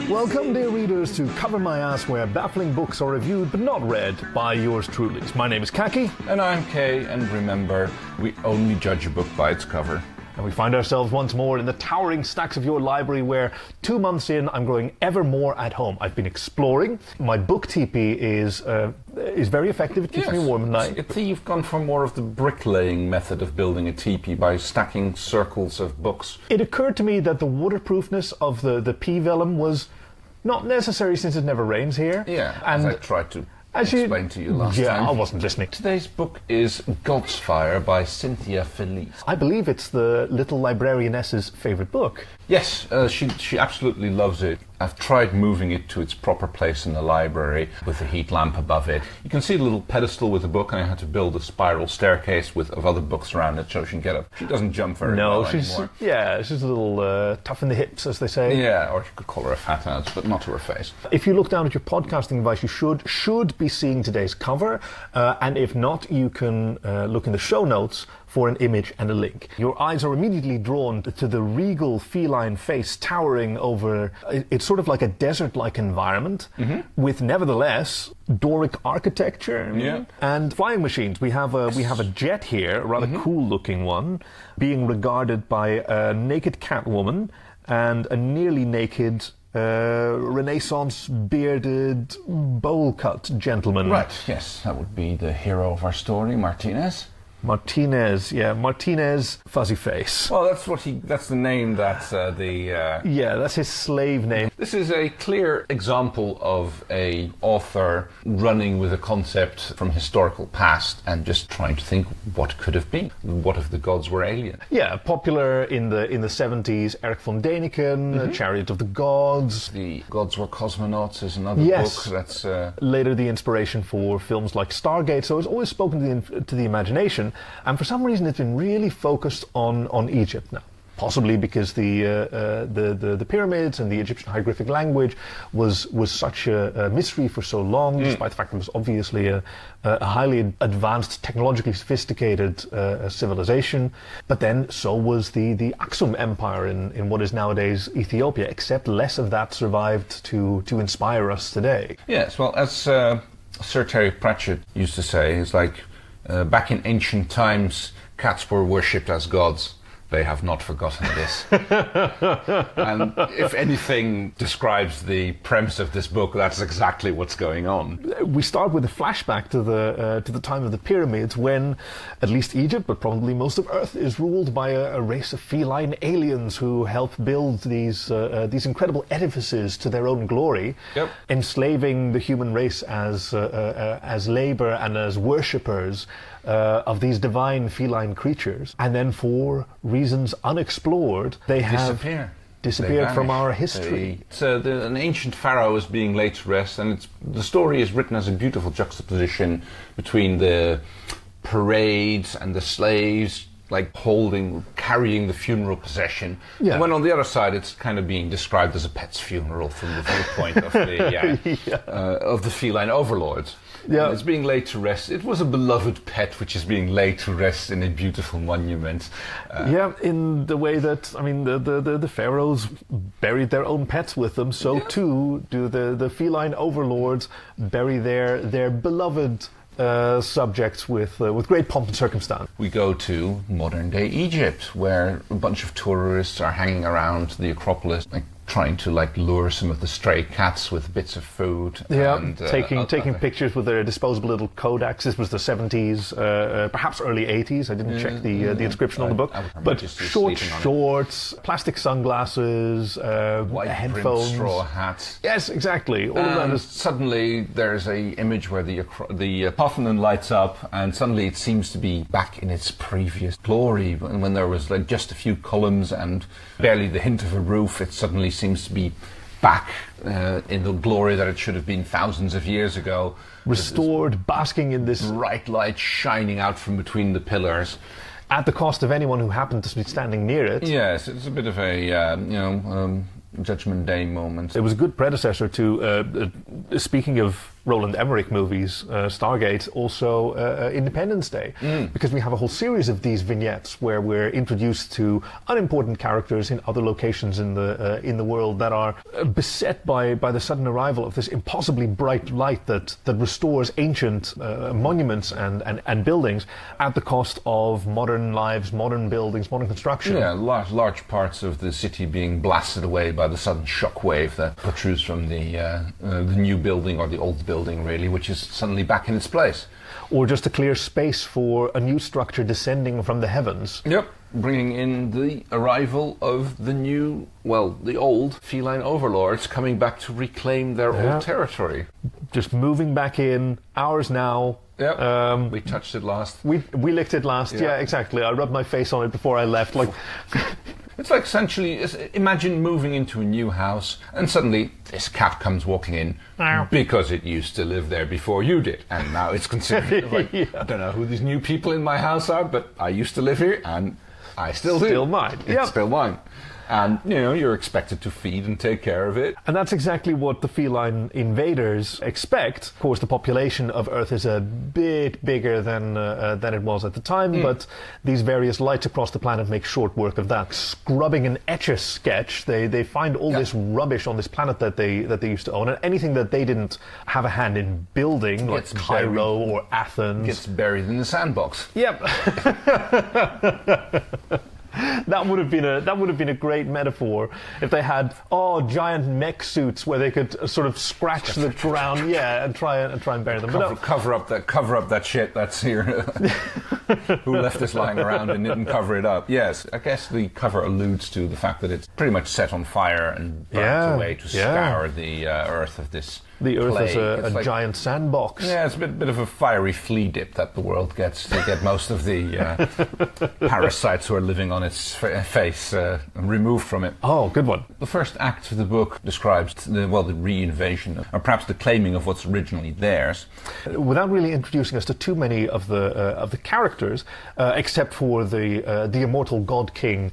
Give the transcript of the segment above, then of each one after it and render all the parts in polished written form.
Welcome, dear readers, to Cover My Ass, where baffling books are reviewed but not read by yours truly. My name is Khaki. And I'm Kay, and remember, we only judge a book by its cover. And we find ourselves once more in the towering stacks of your library where 2 months in I'm growing ever more at home. I've been exploring. My book Tipi is very effective. It keeps me warm at night. You've gone for more of the bricklaying method of building a teepee by stacking circles of books. It occurred to me that the waterproofness of the pea vellum was not necessary since it never rains here. Yeah, and as I tried to explain to you last time. Yeah, I wasn't listening. Today's book is Godsfire by Cynthia Felice. I believe it's the Little Librarianess's favourite book. Yes, she absolutely loves it. I've tried moving it to its proper place in the library with a heat lamp above it. You can see the little pedestal with the book, and I had to build a spiral staircase of other books around it so she can get up. She doesn't jump very well anymore. She's a little tough in the hips, as they say. Yeah, or you could call her a fat ass, but not to her face. If you look down at your podcasting device, you should be seeing today's cover, and if not, you can look in the show notes for an image and a link. Your eyes are immediately drawn to the regal feline face towering over. It's sort of like a desert-like environment, with nevertheless Doric architecture and flying machines. We have a jet here, a rather cool-looking one, being regarded by a naked Catwoman and a nearly naked Renaissance bearded bowl-cut gentleman. Right, yes, that would be the hero of our story, Martinez. Martinez Fuzzy Face. Well, that's the name that's that's his slave name. This is a clear example of a author running with a concept from historical past and just trying to think what could have been. What if the gods were alien? Yeah, popular in the 70s, Erich von Däniken, Chariot of the Gods. The Gods Were Cosmonauts is another book. That's later the inspiration for films like Stargate, so it's always spoken to the imagination. And for some reason, it's been really focused on Egypt now. Possibly because the pyramids and the Egyptian hieroglyphic language was such a mystery for so long, despite the fact it was obviously a highly advanced, technologically sophisticated civilization. But then so was the Aksum Empire in what is nowadays Ethiopia, except less of that survived to inspire us today. Yes, well, as Sir Terry Pratchett used to say, it's like, back in ancient times, cats were worshipped as gods. They have not forgotten this. And if anything describes the premise of this book, that's exactly what's going on. We start with a flashback to the time of the pyramids, when at least Egypt, but probably most of Earth, is ruled by a race of feline aliens who help build these incredible edifices to their own glory, enslaving the human race as labor and as worshippers of these divine feline creatures. And then for reasons unexplored, they have disappeared from our history. An ancient pharaoh is being laid to rest, and the story is written as a beautiful juxtaposition between the parades and the slaves carrying the funeral procession. Yeah. And when on the other side, it's kind of being described as a pet's funeral from the viewpoint of the feline overlords. Yeah. It's being laid to rest. It was a beloved pet which is being laid to rest in a beautiful monument. In the way that, the pharaohs buried their own pets with them, so too do the feline overlords bury their beloved subjects with great pomp and circumstance. We go to modern-day Egypt, where a bunch of tourists are hanging around the Acropolis, trying to lure some of the stray cats with bits of food. Yeah, and, taking pictures with their disposable little Kodaks. This was the 70s, perhaps early 80s. I didn't check the inscription on the book. But short shorts, plastic sunglasses, white headphones, straw hats. Yes, exactly. All of that is. Suddenly, there's a image where the Parthenon lights up, and suddenly it seems to be back in its previous glory. When there was just a few columns and barely the hint of a roof, it suddenly seems to be back in the glory that it should have been thousands of years ago. Restored, basking in this bright light shining out from between the pillars. At the cost of anyone who happened to be standing near it. Yes, it's a bit of a, Judgment Day moment. It was a good predecessor to, speaking of Roland Emmerich movies, Stargate, also Independence Day, because we have a whole series of these vignettes where we're introduced to unimportant characters in other locations in the world that are beset by the sudden arrival of this impossibly bright light that restores ancient monuments and buildings at the cost of modern lives, modern buildings, modern construction. Yeah, large parts of the city being blasted away by the sudden shock wave that protrudes from the new building or the old building, really, which is suddenly back in its place. Or just a clear space for a new structure descending from the heavens. Yep, bringing in the arrival of the old feline overlords coming back to reclaim their old territory. Just moving back in, ours now. Yep, we touched it last. We licked it last, yeah, exactly. I rubbed my face on it before I left. It's like essentially, imagine moving into a new house and suddenly this cat comes walking in because it used to live there before you did. And now it's considered I don't know who these new people in my house are, but I used to live here and I still do. Still mine. It's still mine. And, you're expected to feed and take care of it. And that's exactly what the feline invaders expect. Of course, the population of Earth is a bit bigger than it was at the time, but these various lights across the planet make short work of that. Scrubbing an Etch-a-Sketch, they find all this rubbish on this planet that they used to own, and anything that they didn't have a hand in building, like Cairo or Athens, gets buried in the sandbox. Yep. That would have been a great metaphor if they had giant mech suits where they could sort of scratch the ground, and try and bury them. Cover up that shit that's here. Who left this lying around and didn't cover it up? Yes, I guess the cover alludes to the fact that it's pretty much set on fire and burnt away to scour the Earth of this. The Earth plague. is a giant sandbox. Yeah, it's a bit of a fiery flea dip that the world gets to get most of the parasites who are living on its face removed from it. Oh, good one. The first act of the book describes the reinvasion, or perhaps the claiming of what's originally theirs. Without really introducing us to too many of the characters, except for the immortal God King,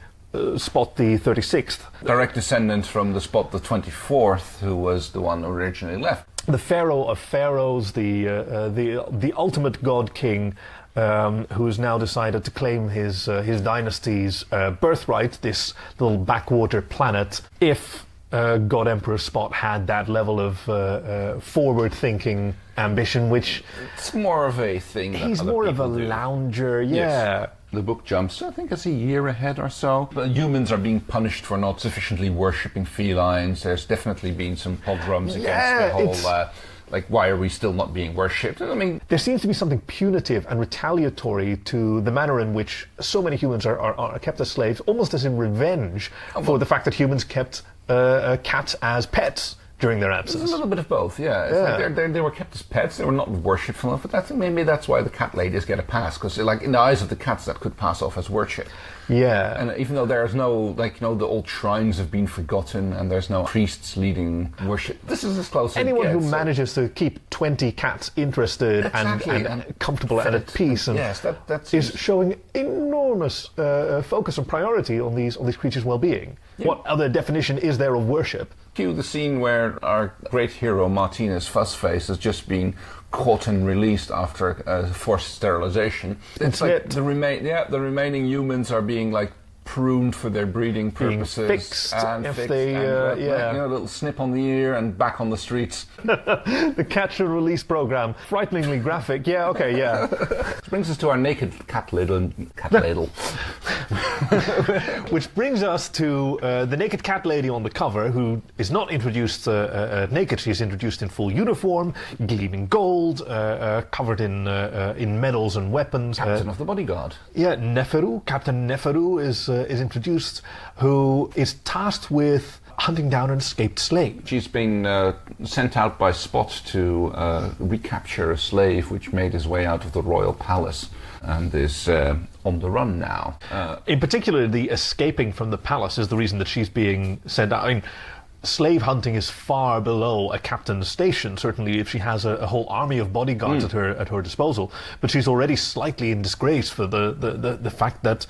Spot the 36th. Direct descendant from the Spot the 24th, who was the one originally left. The pharaoh of pharaohs, the ultimate god king, who's now decided to claim his dynasty's birthright, this little backwater planet, if God Emperor Spot had that level of forward-thinking ambition, which... It's more of a thing that he's more of a lounger, Yes. The book jumps, I think it's a year ahead or so. But humans are being punished for not sufficiently worshipping felines. There's definitely been some pogroms against the whole... why are we still not being worshipped? I mean... There seems to be something punitive and retaliatory to the manner in which so many humans are kept as slaves, almost as in revenge for the fact that humans kept cats as pets during their absence. There's a little bit of both, yeah. Like they were kept as pets, they were not worshipped enough, but I think maybe that's why the cat ladies get a pass, because in the eyes of the cats that could pass off as worship. Yeah. And even though there's no, the old shrines have been forgotten and there's no priests leading worship, this is as close as anyone it gets. Who manages to keep 20 cats interested and comfortable and at peace is showing enormous focus and priority on these creatures' well-being. Yeah. What other definition is there of worship? Cue the scene where our great hero Martinez Fuzzface has just been caught and released after forced sterilization. It's like the remaining humans are being pruned for their breeding purposes, fixed and if fixed, they and a little snip on the ear and back on the streets. The catch and release program, frighteningly graphic. Which brings us to our naked cat ladle. Which brings us to the naked cat lady on the cover, who is not introduced naked. She's introduced in full uniform, gleaming gold, covered in medals and weapons. Captain of the bodyguard. Yeah, Neferu. Captain Neferu is introduced, who is tasked with hunting down an escaped slave. She's been sent out by Spot to recapture a slave which made his way out of the royal palace and is on the run now. In particular, the escaping from the palace is the reason that she's being sent out. I mean, slave hunting is far below a captain's station, certainly if she has a whole army of bodyguards at her disposal. But she's already slightly in disgrace for the fact that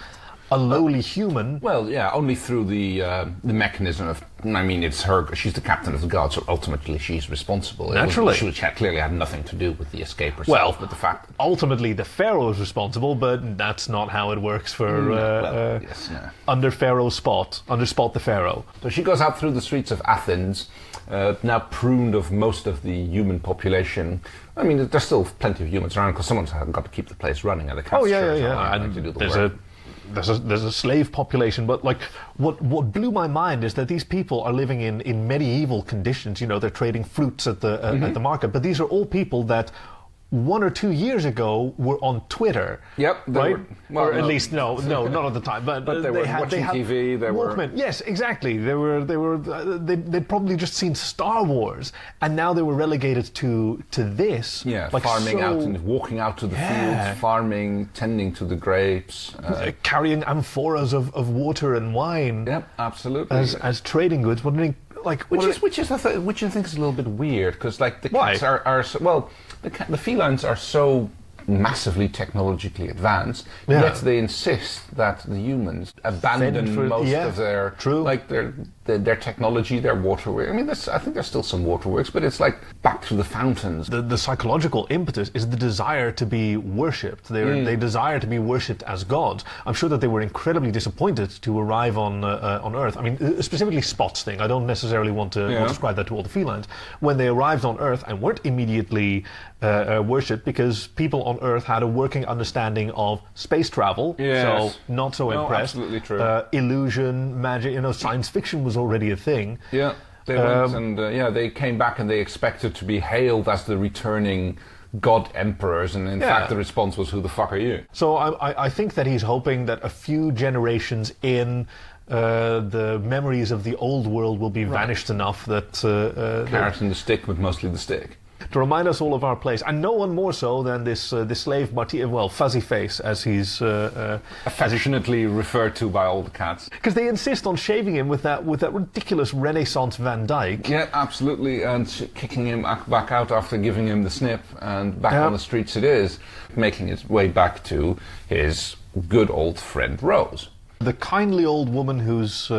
a lowly human. Well, yeah, only through the mechanism of. I mean, it's her. She's the captain of the guard, so ultimately she's responsible. Naturally, she clearly had nothing to do with the escape herself. Well, but the fact ultimately the pharaoh is responsible, but that's not how it works for under Spot the pharaoh. So she goes out through the streets of Athens, now pruned of most of the human population. I mean, there's still plenty of humans around because someone's got to keep the place running at the cat's And to do the there's work. there's a slave population, but like what blew my mind is that these people are living in medieval conditions. You know, they're trading fruits at the market, but these are all people that 1 or 2 years ago were on Twitter. Yep, right? Or at least no, not at the time. But they were watching TV. They were. Yes, exactly. They'd probably just seen Star Wars, and now they were relegated to this. Yeah, like farming out and walking out to the fields, farming, tending to the grapes, carrying amphoras of water and wine. Yep, absolutely. As trading goods. Wondering, like, which I think is a little bit weird because like the cats are well. The felines are so massively technologically advanced, yet they insist that the humans abandon most of their their technology, their waterworks. I mean, I think there's still some waterworks, but it's like back to the fountains. The psychological impetus is the desire to be worshipped. They desire to be worshipped as gods. I'm sure that they were incredibly disappointed to arrive on Earth. I mean, specifically Spot's thing. I don't necessarily want to describe that to all the felines. When they arrived on Earth and weren't immediately worshipped because people on Earth had a working understanding of space travel, so not so impressed. Absolutely true. Illusion, magic, science fiction was already a thing. Yeah, they went and they came back and they expected to be hailed as the returning god emperors, and in fact the response was, "Who the fuck are you?" So I think that he's hoping that a few generations in, the memories of the old world will be vanished enough that carrot and the stick, but mostly the stick. To remind us all of our place, and no one more so than this slave Fuzzy Face, as he's affectionately referred to by all the cats, because they insist on shaving him with that ridiculous Renaissance Van Dyke. Yeah, absolutely, and kicking him back out after giving him the snip, and back on the streets it is, making its way back to his good old friend Rose, the kindly old woman who's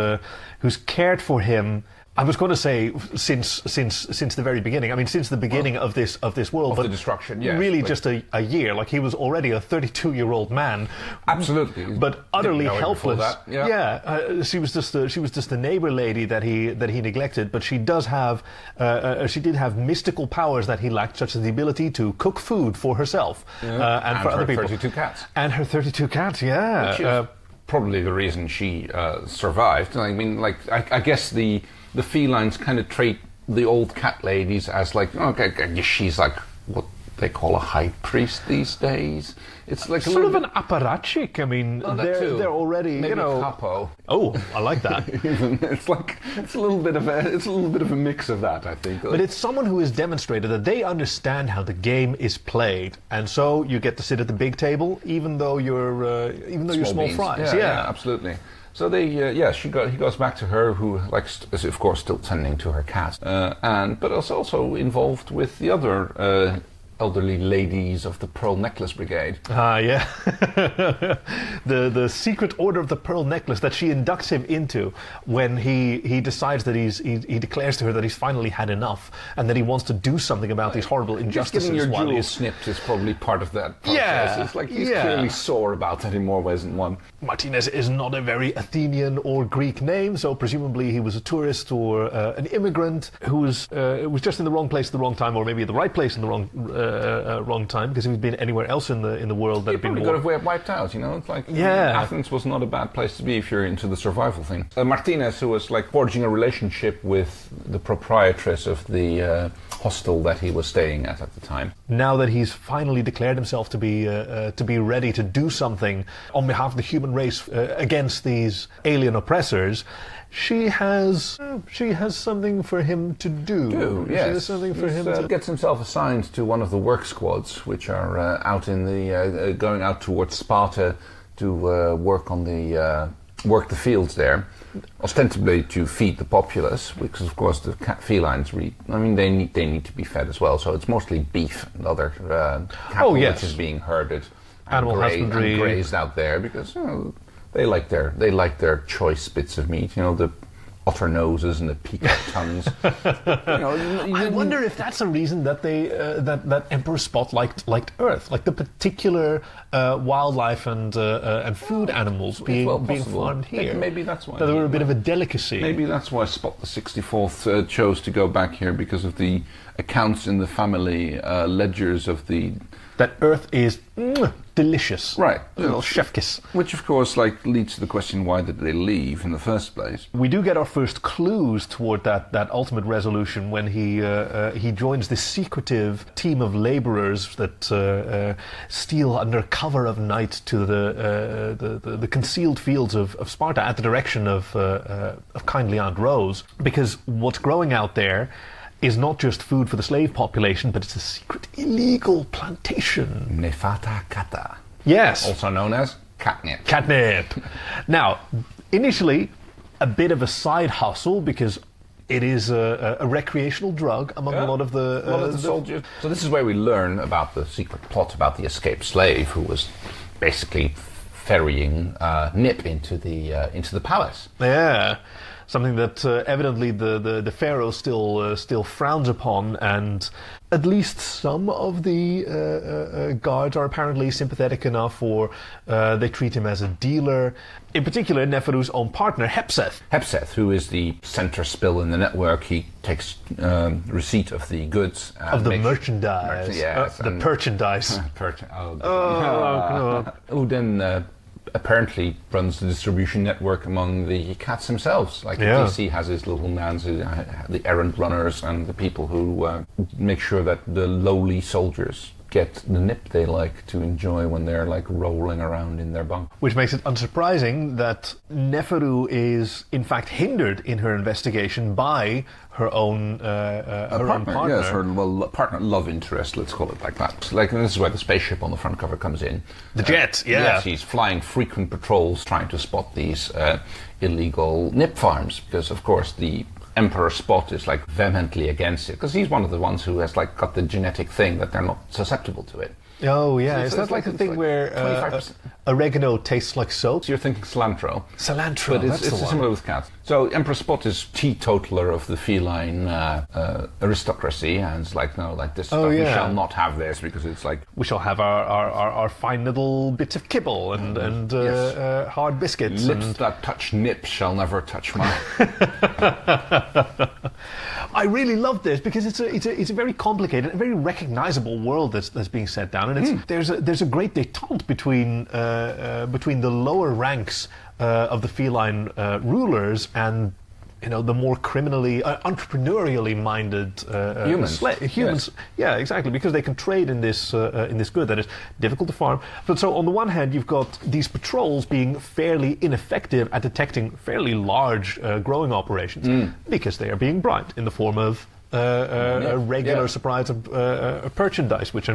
cared for him. I was going to say since the very beginning. I mean, since the beginning of this world, but the destruction. Yes, really just a year. Like, he was already a 32-year-old man. Absolutely, but utterly helpless. Yeah. She was just a neighbor lady that he neglected. But she did have mystical powers that he lacked, such as the ability to cook food for herself and for other people. 32 cats. And her 32 cats. Yeah. Which is probably the reason she survived. I mean, like, I guess the felines kind of treat the old cat ladies as like, okay, I guess she's like what they call a high priest these days. It's like sort of an Apparatchik. I mean, they're already, maybe Capo. Oh, I like that. it's a little bit of a mix of that, I think. But it's someone who has demonstrated that they understand how the game is played, and so you get to sit at the big table, even though you're small fries. Yeah, absolutely. So he goes back to her, who is of course still tending to her cat, but also involved with the other elderly ladies of the Pearl Necklace Brigade. The secret order of the Pearl Necklace that she inducts him into when he decides that he declares to her that he's finally had enough and that he wants to do something about these horrible injustices. Just getting your jewels snipped is probably part of that process. Yeah, it's like he's clearly sore about that in more ways than one. Martinez is not a very Athenian or Greek name, so presumably he was a tourist or an immigrant who was just in the wrong place at the wrong time, or maybe at the right place in the wrong time, because if he'd been anywhere else in the world, that had been more... got wiped out. It's like Athens was not a bad place to be if you're into the survival thing. Martinez, who was like forging a relationship with the proprietress of the hostel that he was staying at the time. Now that he's finally declared himself to be ready to do something on behalf of the human race against these alien oppressors, she has something for him to do. Yes. She has something for him to... gets himself assigned to one of the work squads, which are out in the going out towards Sparta to work the fields there, ostensibly to feed the populace, because of course the felines they need to be fed as well. So it's mostly beef and other cattle which is being herded. Animal husbandry, and grazed out there because They like their choice bits of meat. You know, the otter noses and the peacock tongues. I wonder if that's a reason that they that Emperor Spot liked Earth, like the particular wildlife and food animals being farmed here. Maybe that's why. That they were a bit of a delicacy. Maybe that's why Spot the 64th chose to go back here, because of the accounts in the family ledgers of that Earth is delicious. Right. A little chef kiss. Which, of course, leads to the question, why did they leave in the first place? We do get our first clues toward that ultimate resolution when he joins this secretive team of labourers that steal under cover of night to the concealed fields of Sparta at the direction of kindly Aunt Rose, because what's growing out there is not just food for the slave population, but it's a secret illegal plantation. Nefata kata. Yes. Also known as catnip. Catnip. Now, initially, a bit of a side hustle, because it is a recreational drug among a lot of the soldiers. So this is where we learn about the secret plot about the escaped slave who was basically ferrying Nip into the palace. Yeah. Something that evidently the pharaoh still frowns upon, and at least some of the guards are apparently sympathetic enough, or they treat him as a dealer. In particular, Neferu's own partner, Hepseth, who is the center spill in the network. He takes receipt of the goods. Of the merchandise. Yes. The Purrchandise. Who then apparently runs the distribution network among the cats themselves. Like DC has his little mans, the errant runners, and the people who make sure that the lowly soldiers get the nip they like to enjoy when they're rolling around in their bunk. Which makes it unsurprising that Neferu is in fact hindered in her investigation by her own partner. Yes, her partner, love interest, let's call it like that. This is where the spaceship on the front cover comes in. The jet, Yes, he's flying frequent patrols trying to spot these illegal nip farms, because of course the Emperor Spot is vehemently against it, because he's one of the ones who has got the genetic thing that they're not susceptible to it. Oh yeah, is that the thing where oregano tastes like soap? So you're thinking cilantro. Cilantro, but it's similar with cats. So Emperor Spot is teetotaler of the feline aristocracy, and it's this stuff, we shall not have this, because it's we shall have our fine little bits of kibble and hard biscuits. Lips that touch Nip shall never touch mine. I really love this, because it's a very complicated, a very recognizable world that's being set down, and there's a great détente between the lower ranks of the feline rulers and the more criminally, entrepreneurially minded humans. Humans, yeah, exactly, because they can trade in this good that is difficult to farm. But so on the one hand, you've got these patrols being fairly ineffective at detecting fairly large growing operations, because they are being bribed in the form of a regular supplies of Purrchandise, which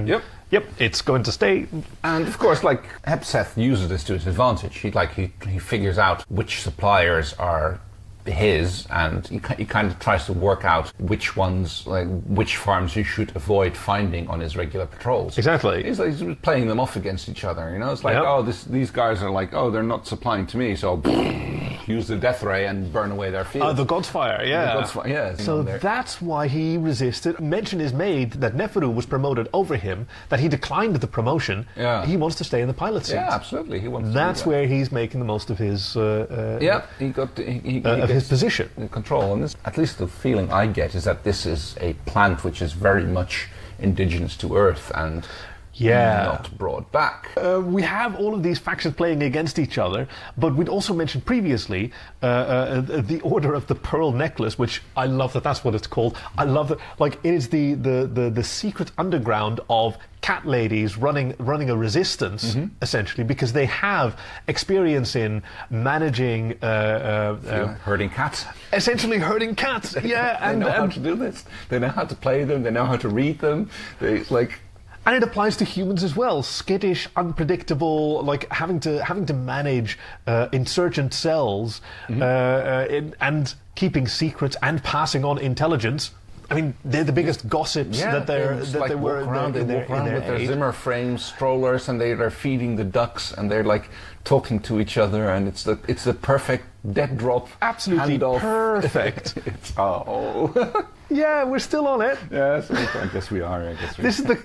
it's going to stay. And of course, Hepseth uses this to his advantage. He figures out which suppliers are his, and he kind of tries to work out which ones, which farms he should avoid finding on his regular patrols. Exactly. He's playing them off against each other. It's these guys are they're not supplying to me, so use the death ray and burn away their fields. The Godsfire, yeah. The Godsfire, yeah. So that's why he resisted. Mention is made that Neferu was promoted over him, that he declined the promotion. Yeah. He wants to stay in the pilot seat. Yeah, absolutely. He wants. That's where he's making the most of his. He got his position in control. And this, at least the feeling I get, is that this is a plant which is very much indigenous to Earth and not brought back. We have all of these factions playing against each other, but we'd also mentioned previously the Order of the Pearl Necklace, which I love that's what it's called. I love that, it is the secret underground of cat ladies running a resistance, essentially, because they have experience in managing herding cats. Essentially herding cats, yeah. They know how to do this. They know how to play them. They know how to read them. And it applies to humans as well. Skittish, unpredictable, having to manage insurgent cells and keeping secrets and passing on intelligence. I mean, they're the biggest gossips that they were around. They walk around with their age. Zimmer frame strollers, and they're feeding the ducks, and they're like talking to each other, and it's the perfect dead drop. Absolutely handoff. perfect. Yeah, we're still on it. Yes, I guess we are.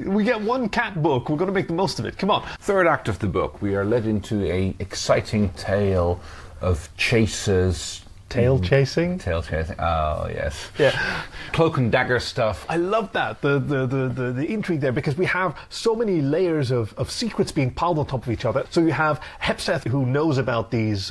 We get one cat book. We're going to make the most of it. Come on. Third act of the book, we are led into a exciting tale of chases. Tail chasing? Tail chasing. Oh, yes. Yeah. Cloak and dagger stuff. I love that, the intrigue there, because we have so many layers of secrets being piled on top of each other. So you have Hepseth, who knows about these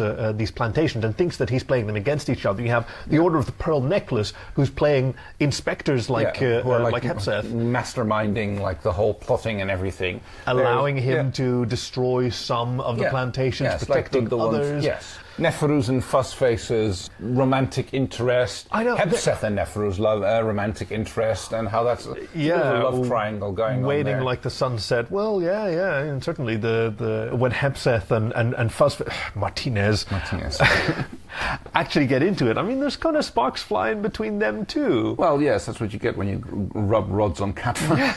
plantations and thinks that he's playing them against each other. You have the Order of the Pearl Necklace, who's playing inspectors like Hepseth. Masterminding like the whole plotting and everything. Allowing him to destroy some of the plantations, protecting like the others. Ones, yes. Neferu's and Fussface's romantic interest. I know. Hepseth and Neferu's romantic interest, and how that's a love triangle going on waiting there. like the sunset. Well, yeah, and certainly when Hepseth and Fussface, Martinez. actually get into it. I mean, there's kind of sparks flying between them too. Well, yes, that's what you get when you rub rods on cat fur. Yeah.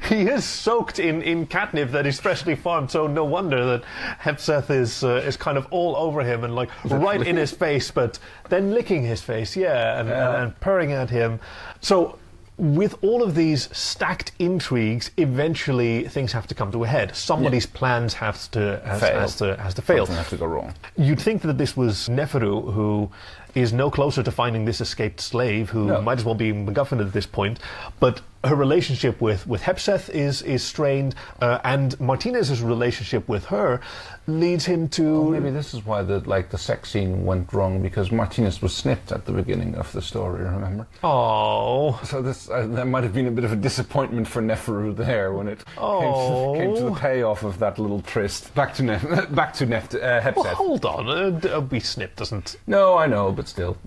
He is soaked in catnip that is freshly farmed, so no wonder that Hepseth is kind of all over him and like right in his face, but then licking his face, and purring at him. So with all of these stacked intrigues, eventually things have to come to a head. Somebody's plans has to fail. Something has to go wrong. You'd think that this was Neferu, who is no closer to finding this escaped slave, who might as well be MacGuffin at this point, but her relationship with Hepseth is strained, and Martinez's relationship with her leads him to... maybe this is why the sex scene went wrong, because Martinez was snipped at the beginning of the story, remember? Oh. So there might have been a bit of a disappointment for Neferu there when it came to the payoff of that little tryst. Back to Hepseth. Well, hold on, be snipped doesn't... No, I know, but still...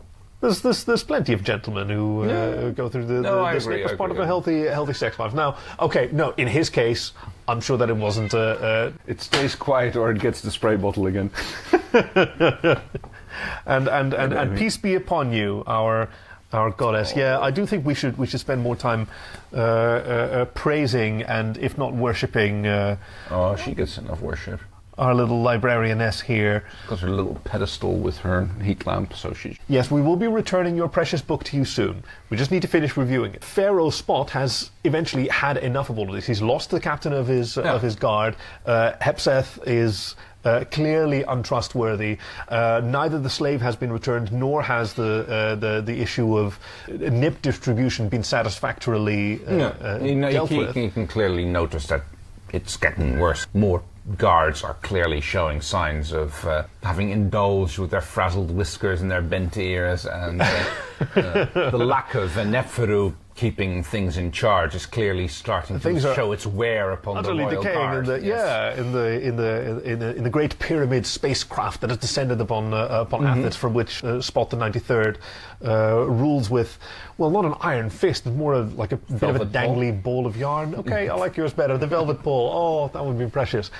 There's plenty of gentlemen who go through the snip as part of a healthy sex life. Now, in his case, I'm sure that it wasn't. It stays quiet or it gets the spray bottle again. and peace be upon you, our goddess. Oh. Yeah, I do think we should spend more time praising and, if not worshipping. She gets enough worship. Our little librarianess here. Got her little pedestal with her heat lamp, so she... Yes, we will be returning your precious book to you soon. We just need to finish reviewing it. Pharaoh Spot has eventually had enough of all of this. He's lost the captain of his guard. Hepseth is clearly untrustworthy. Neither the slave has been returned, nor has the issue of nip distribution been satisfactorily dealt with. You can clearly notice that it's getting worse. More guards are clearly showing signs of having indulged with their frazzled whiskers and their bent ears, and the lack of Neferu keeping things in charge is clearly starting to show its wear upon the royal guard. In the Great Pyramid spacecraft that has descended upon Athens, from which Spot the 93rd rules with, well, not an iron fist, but more like a bit of a dangly ball of yarn. Okay, I like yours better. The velvet pole. Oh, that would be precious.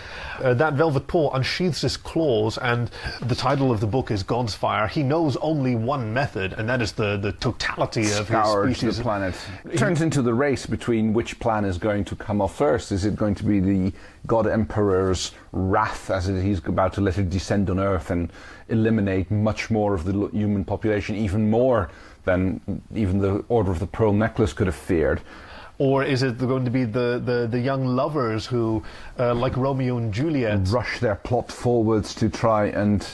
That velvet pole unsheathes his claws, and the title of the book is Godsfire. He knows only one method, and that is the totality of his species. The planet. It turns into the race between which plan is going to come off first. Is it going to be the God Emperor's wrath, as he's about to let it descend on Earth and eliminate much more of the human population, even more than even the Order of the Pearl Necklace could have feared? Or is it going to be the young lovers who, like Romeo and Juliet, rush their plot forwards to try and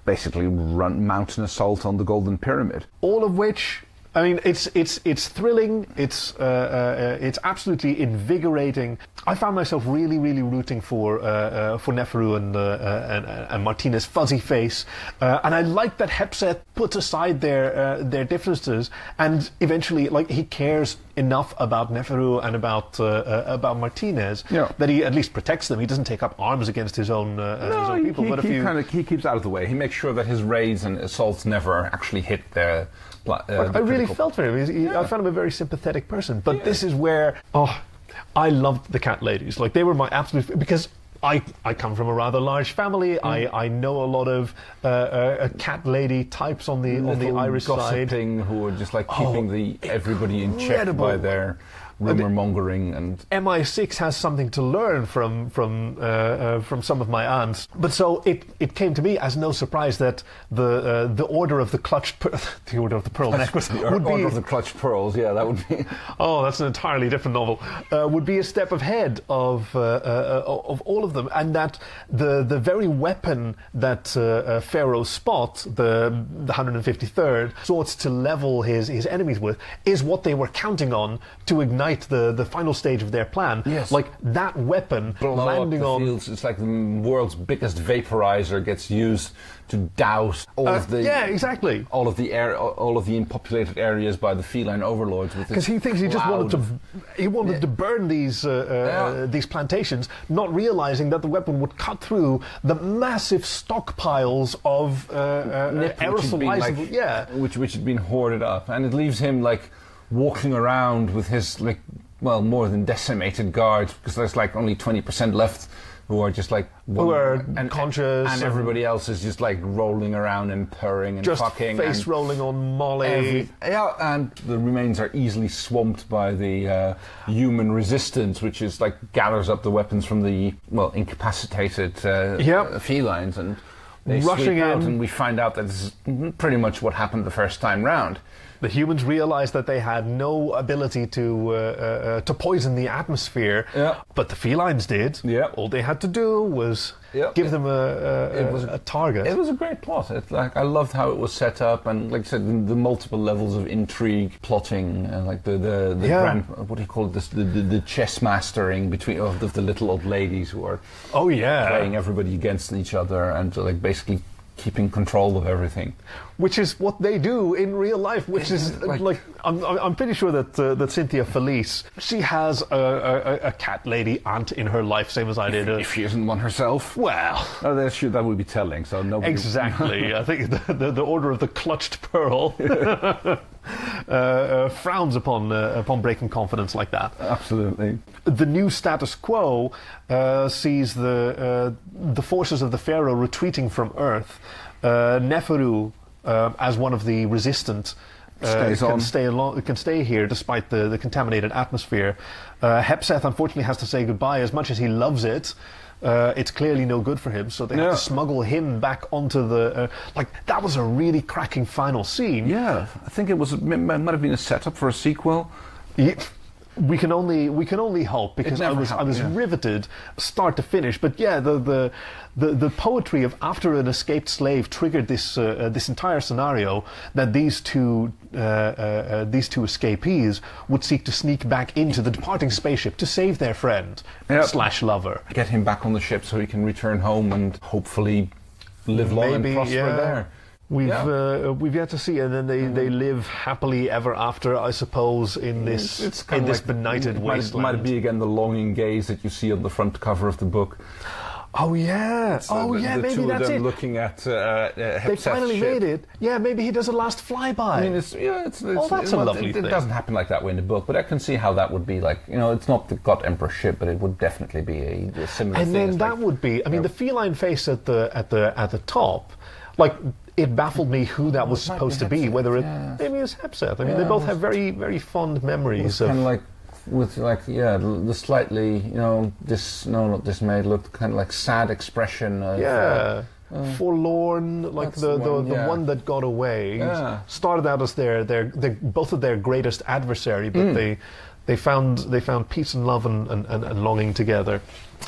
basically mount an assault on the Golden Pyramid? All of which... I mean, it's thrilling. It's absolutely invigorating. I found myself really, really rooting for Neferu and Martinez' fuzzy face, and I like that Hepseth puts aside their differences, and eventually, like, he cares enough about Neferu and about Martinez that he at least protects them. He doesn't take up arms against his own people. He keeps out of the way. He makes sure that his raids and assaults never actually hit their. I really felt for him. I found him a very sympathetic person. But this is where I loved the cat ladies. Like, they were my absolute... Because I come from a rather large family. I know a lot of cat lady types on the Irish side who are just like keeping everybody in check by their rumor mongering, and MI6 has something to learn from some of my aunts. But so it came to me as no surprise that the Order of the Clutched the Order of the Pearl Necklace would be Order of the Clutched Pearls. Yeah, that would be. Oh, that's an entirely different novel. Would be a step ahead of all of them, and that the very weapon that Pharaoh Spot, the 153rd, sought to level his enemies with, is what they were counting on to ignite the final stage of their plan. Yes. Like that weapon landing on fields. It's like the world's biggest vaporizer gets used to douse all of the exactly all of the unpopulated areas by the feline overlords with, because he thinks he just wanted to burn these plantations, not realizing that the weapon would cut through the massive stockpiles of aerosolizable, which had been hoarded up, and it leaves him like walking around with his more than decimated guards, because there's like only 20% left who are just like who are conscious, and everybody else is just like rolling around and purring and just fucking face rolling on Molly. And the remains are easily swamped by the human resistance, which is like gathers up the weapons from the incapacitated felines, and they rushing sweep out, in. and we find out that this is pretty much what happened the first time round. The humans realized that they had no ability to poison the atmosphere, but the felines did. Yeah. All they had to do was give them a target. It was a great plot. I loved how it was set up, and like I said, the multiple levels of intrigue, plotting, and like the grand, what do you call it? The chess mastering between of the little old ladies who are playing everybody against each other, and like basically keeping control of everything, which is what they do in real life. Which is like I'm pretty sure that Cynthia Felice, she has a cat lady aunt in her life, same as I did. If she isn't one herself, well, that would be telling. So nobody exactly. I think the Order of the Clutched Pearl frowns upon breaking confidence like that. Absolutely. The new status quo sees the forces of the Pharaoh retreating from Earth. Neferu, as one of the resistant, can stay here despite the contaminated atmosphere. Hepseth unfortunately has to say goodbye. As much as he loves it, it's clearly no good for him, so they have to smuggle him back onto the... that was a really cracking final scene. Yeah, I think it might have been a setup for a sequel. Yeah. We can only hope, because I was riveted start to finish. But yeah, the poetry of after an escaped slave triggered this entire scenario, that these two escapees would seek to sneak back into the departing spaceship to save their friend / lover, get him back on the ship so he can return home and hopefully live long and prosper there. We've yet to see, and then they live happily ever after, I suppose, in this benighted wasteland. Might be again the longing gaze that you see on the front cover of the book. Oh yeah, maybe two that's of them it. Looking at they finally made it. Yeah, maybe he does a last flyby. I mean, that's a lovely thing. It doesn't happen like that way in the book, but I can see how that would be like. It's not the God Emperor ship, but it would definitely be a similar. And thing. then that would be. I mean, the feline face at the top, like. It baffled me who that was supposed to be. Whether maybe it's Hepseth. I mean, they both have very, very fond memories of. Kind of like with the slightly not dismayed, looked kind of like sad expression. Of, forlorn, like the one that got away. Started out as their both of their greatest adversary, but they found peace and love and longing together.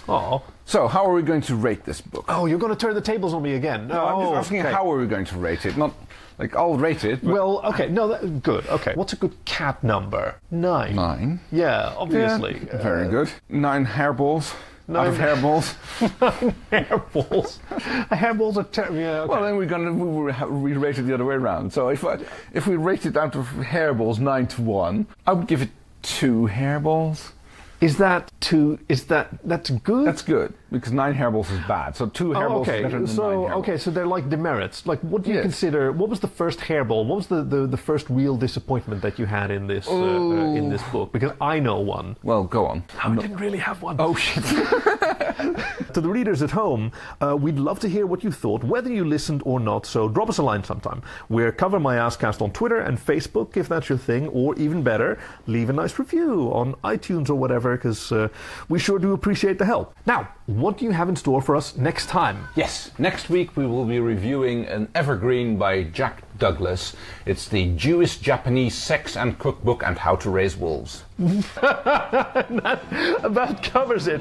Oh. So, how are we going to rate this book? Oh, you're going to turn the tables on me again. No, I'm just asking how are we going to rate it? Not like I'll rate it. Well, okay, good. Okay, what's a good cat number? 9. 9. Yeah, obviously. Yeah, very good. 9 hairballs. 9 out of hairballs. 9 hairballs. Hairballs are terrible. Yeah, okay. Well, then we rate it the other way around. So if we rate it out of hairballs 9 to 1, I would give it 2 hairballs. That's good? That's good, because 9 hairballs is bad. So 2 hairballs is better than 9 hairballs. Okay, so they're like demerits. Like, what do you consider? What was the first hairball? What was the first real disappointment that you had in this book? Because I know one. Well, go on. I didn't really have one. Oh shit! To the readers at home, we'd love to hear what you thought, whether you listened or not. So drop us a line sometime. We're Cover My Asscast on Twitter and Facebook, if that's your thing, or even better, leave a nice review on iTunes or whatever, because we sure do appreciate the help. Now, what do you have in store for us next time? Yes, next week we will be reviewing an evergreen by Jack Douglas. It's the Jewish-Japanese Sex and Cookbook and How to Raise Wolves. That about covers it.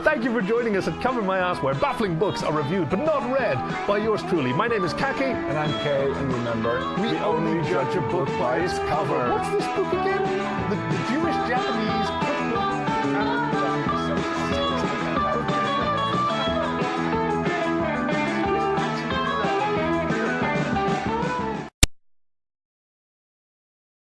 Thank you for joining us at Cover My Ass, where baffling books are reviewed but not read by yours truly. My name is Khaki. And I'm Kay, and remember, we only judge a book by its cover. What's this book again? The